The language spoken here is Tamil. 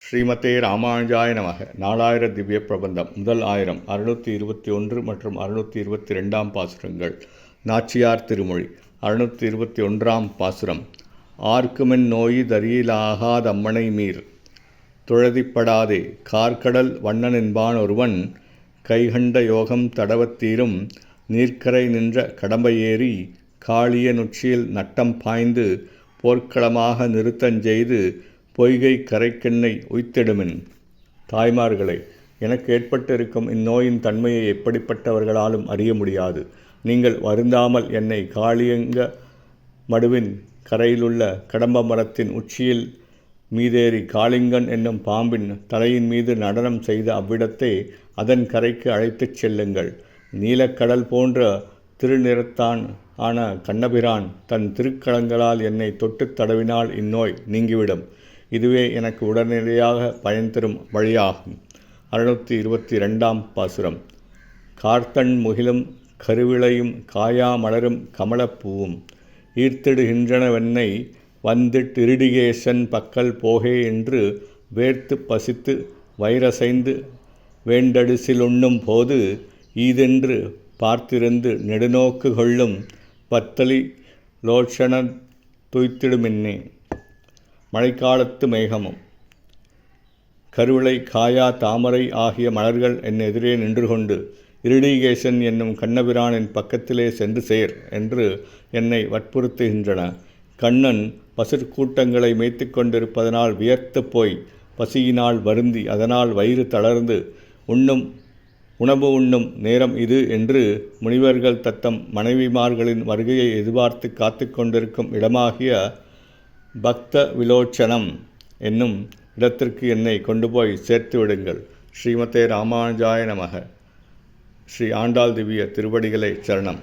ஸ்ரீமதே ராமானுஜாய நமக. 4000 திவ்ய பிரபந்தம். முதல் 1000 621 மற்றும் 622 பாசுரங்கள். நாச்சியார் திருமொழி. 621 பாசுரம். ஆர்க்குமென் நோயி தரியலாகாதம்மனை மீர் துழதிப்படாதே கார்கடல் வண்ணனென்பான் ஒருவன் கைகண்ட யோகம் தடவத்தீரும் நீர்க்கரை நின்ற கடம்பையேறி காளிய நுச்சியில் நட்டம் பாய்ந்து போர்க்களமாக நிறுத்தஞ்செய்து பொய்கை கரைக்கெண்ணை உய்த்திடுமின். தாய்மார்களே, எனக்கு ஏற்பட்டிருக்கும் இந்நோயின் தன்மையை எப்படிப்பட்டவர்களாலும் அறிய முடியாது. நீங்கள் வருந்தாமல் என்னை காளியங்க மடுவின் கரையிலுள்ள கடம்ப மரத்தின் உச்சியில் மீதேறி காளிங்கன் என்னும் பாம்பின் தலையின் மீது நடனம் செய்த அவ்விடத்தை அதன் கரைக்கு அழைத்துச் செல்லுங்கள். நீலக்கடல் போன்ற திருநிறத்தான் ஆன கண்ணபிரான் தன் திருக்கலங்களால் என்னை தொட்டுத் தடவினால் இந்நோய் நீங்கிவிடும். இதுவே எனக்கு உடனடியாக பயன் தரும் வழியாகும். 622 பாசுரம். கார்த்தண் முகிலும் கருவிளையும் காயா மலரும் கமலப்பூவும் ஈர்த்திடுகின்றனவென்னை வந்திட்டிருடிகேசன் பக்கல் போகே என்று வேர்த்து பசித்து வைரசைந்து வேண்டடிசிலுண்ணும் போது ஈதென்று பார்த்திருந்து நெடுநோக்கு கொள்ளும் பத்தலி லோட்சண துய்த்திடுமின்னே. மழைக்காலத்து மேகமும் கருவிளை காயா தாமரை ஆகிய மலர்கள் என் எதிரே நின்று கொண்டு இருடிகேசன் என்னும் கண்ணபிரானின் பக்கத்திலே சென்று சேர் என்று என்னை வற்புறுத்துகின்றன. கண்ணன் பசுக்கூட்டங்களை மேய்த்து கொண்டிருப்பதனால் வியர்த்து போய் பசியினால் வருந்தி அதனால் வயிறு தளர்ந்து உணவு உண்ணும் நேரம் இது என்று முனிவர்கள் தத்தம் மனைவிமார்களின் வருகையை எதிர்பார்த்து காத்து கொண்டிருக்கும் இடமாகிய பக்த விலோச்சனம் என்னும் இடத்திற்கு என்னை கொண்டு போய் சேர்த்து விடுங்கள். ஸ்ரீமதே ராமானுஜாய நமக. ஸ்ரீ ஆண்டாள் திவ்ய திருவடிகளே சரணம்.